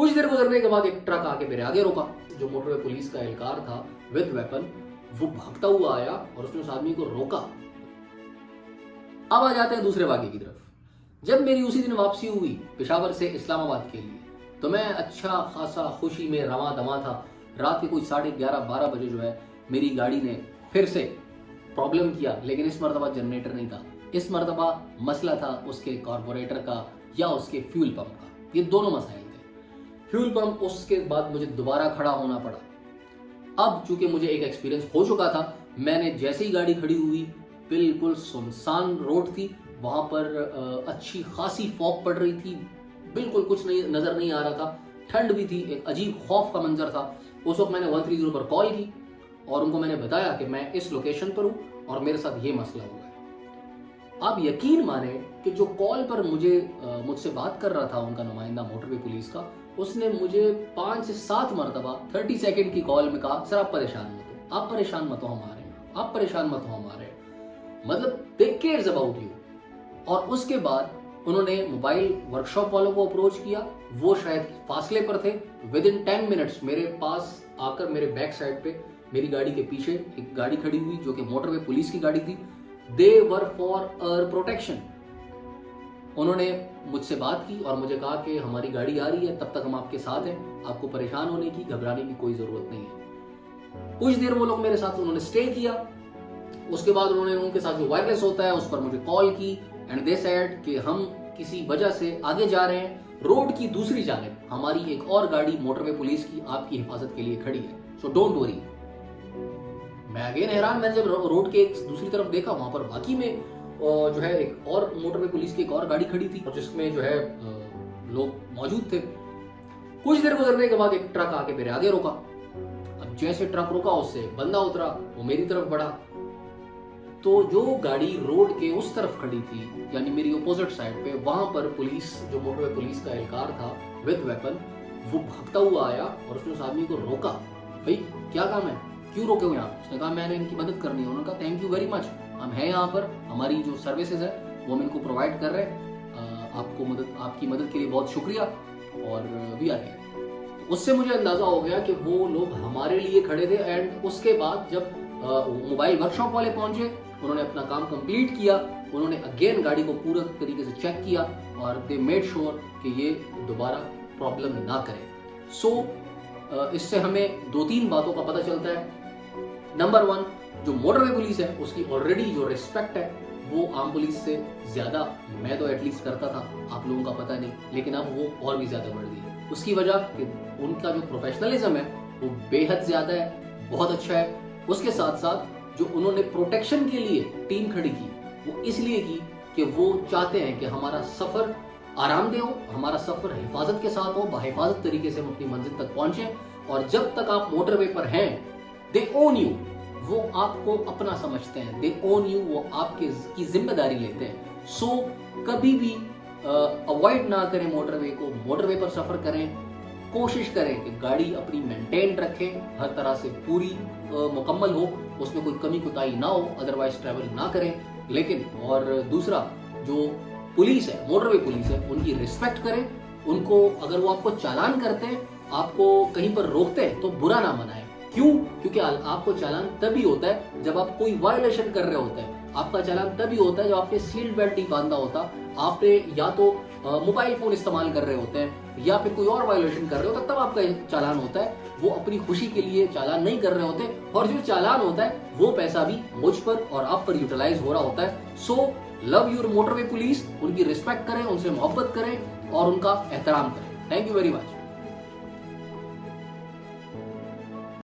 कुछ देर गुजरने के बाद एक ट्रक आके मेरे आगे रुका। जो मोटरवे पुलिस का एहलकार था विद वेपन, वो भागता हुआ आया और उसने उस आदमी को रोका। अब आ जाते हैं दूसरे वाक़े की तरफ। जब मेरी उसी दिन वापसी हुई पेशावर से इस्लामाबाद के लिए, तो मैं अच्छा खासा खुशी में रवा दमा था। रात के कोई 11:30-12 बजे जो है मेरी गाड़ी ने फिर से प्रॉब्लम किया, लेकिन इस मरतबा जनरेटर नहीं था। इस मरतबा मसला था उसके कार्बोरेटर का या उसके फ्यूल पंप का। ये दोनों मसाइल थे। फ्यूल पंप, उसके बाद मुझे दोबारा खड़ा होना पड़ा। अब चूंकि मुझे एक एक्सपीरियंस हो चुका था, मैंने जैसे ही गाड़ी खड़ी हुई, बिल्कुल सुनसान रोड थी, वहां पर अच्छी खासी फॉग पड़ रही थी, बिल्कुल कुछ नहीं नजर नहीं आ रहा था, ठंड भी थी, एक अजीब खौफ का मंजर था। उस वक्त मैंने 130 पर कॉल की और उनको मैंने बताया कि मैं इस लोकेशन पर हूं और मेरे साथ ये मसला हुआ है। आप यकीन माने कि जो कॉल पर मुझसे बात कर रहा था उनका नुमाइंदा मोटरवे पुलिस का, उसने मुझे 5 से 7 मरतबा 30 सेकंड की कॉल में कहा, सर आप परेशान मत हो, आप परेशान मत हो, हमारे आप परेशान मत हो हमारे, मतलब दे केयर्स अबाउट यू। और उसके बाद उन्होंने मोबाइल वर्कशॉप वालों को अप्रोच किया। वो शायद फासले पर थे। विद इन 10 मिनट्स मेरे पास आकर मेरे बैक साइड पे मेरी गाड़ी के पीछे एक गाड़ी खड़ी हुई जो कि मोटरवे पुलिस की गाड़ी थी। दे वर फॉर एयर प्रोटेक्शन। उन्होंने मुझसे बात की और मुझे कहा कि हमारी गाड़ी आ रही है, तब तक हम आपके साथ हैं, आपको परेशान होने की, घबराने की कोई जरूरत नहीं है। कुछ देर वो लोग मेरे साथ उन्होंने स्टे किया। उसके बाद उन्होंने उनके साथ जो वायरलेस होता है उस पर मुझे कॉल की एंड दे सेड कि हम किसी वजह से आगे जा रहे हैं, रोड की दूसरी जानिब हमारी एक और गाड़ी मोटरवे पुलिस की आपकी हिफाजत के लिए खड़ी है, सो डोंट वरी। मैं अगेन हैरान, मैंने जब रोड के एक दूसरी तरफ देखा, वहां पर बाकी में जो है एक और मोटरवे पुलिस की एक और गाड़ी खड़ी थी और जिसमें जो है लोग मौजूद थे। कुछ देर गुजरने के बाद एक ट्रक आके मेरे आगे रुका। अब जैसे ट्रक रुका उससे बंदा उतरा, वो मेरी तरफ बढ़ा, तो जो गाड़ी रोड के उस तरफ खड़ी थी यानी मेरी अपोजिट साइड पे, वहां पर पुलिस, जो मोटरवे पुलिस का एहलकार था विद वेपन, वो भागता हुआ आया और उसने उस आदमी को रोका। भाई क्या काम है, क्यों रोके हो यहाँ? उसने कहा मैंने इनकी मदद करनी है। उन्होंने कहा थैंक यू वेरी मच, हम हैं यहाँ पर, हमारी जो सर्विसेज है वो हम इनको प्रोवाइड कर रहे हैं, आपकी मदद के लिए बहुत शुक्रिया और वी आर हियर। उससे मुझे अंदाजा हो गया कि वो लोग हमारे लिए खड़े थे। एंड उसके बाद जब मोबाइल वर्कशॉप वाले पहुंचे, उन्होंने अपना काम कंप्लीट किया, उन्होंने अगेन गाड़ी को पूरा तरीके से चेक किया और दे मेड श्योर कि ये दोबारा प्रॉब्लम ना करे। सो इससे हमें 2-3 बातों का पता चलता है। नंबर 1, जो मोटरवे पुलिस है उसकी ऑलरेडी जो रिस्पेक्ट है वो आम पुलिस से ज्यादा, मैं तो एटलीस्ट करता था, आप लोगों का पता नहीं, लेकिन अब वो और भी ज्यादा बढ़ गई। उसकी वजह कि उनका जो प्रोफेशनलिज्म है वो बेहद ज्यादा है, बहुत अच्छा है। उसके साथ साथ जो उन्होंने प्रोटेक्शन के लिए टीम खड़ी की, वो इसलिए की कि वो चाहते हैं कि हमारा सफर आरामदेह हो, हमारा सफर हिफाजत के साथ हो, बाहिफाजत तरीके से हम अपनी मंजिल तक पहुंचे। और जब तक आप मोटरवे पर हैं, दे ओन यू, वो आपको अपना समझते हैं, दे ओन यू, वो आपके की जिम्मेदारी लेते हैं। सो कभी भी अवॉइड ना करें मोटरवे को, मोटरवे पर सफर करें, कोशिश करें कि गाड़ी अपनी मेंटेन रखें, हर तरह से पूरी मुकम्मल हो, उसमें कोई कमी कुताही ना हो, अदरवाइज ट्रैवल ना करें। लेकिन और दूसरा, जो पुलिस है, मोटरवे पुलिस है, उनकी रिस्पेक्ट करें। उनको, अगर वो आपको चालान करते हैं, आपको कहीं पर रोकते हैं, तो बुरा ना मनाएं। क्यों? क्योंकि आपको चालान तभी होता है जब आप कोई वायलेशन कर रहे होते हैं। आपका चालान तभी होता है जब आपने सीट बेल्ट नहीं बांधा होता, आपने या तो मोबाइल फोन इस्तेमाल कर रहे होते हैं या फिर कोई और वायलेशन कर रहे होते, तब आपका चालान होता है। वो अपनी खुशी के लिए चालान नहीं कर रहे होते, और जो चालान होता है वो पैसा भी मुझ पर और आप पर यूटिलाइज हो रहा होता है। So love your motorway police, उनकी रिस्पेक्ट करें, उनसे मोहब्बत करें और उनका एहतराम करें। Thank you very much.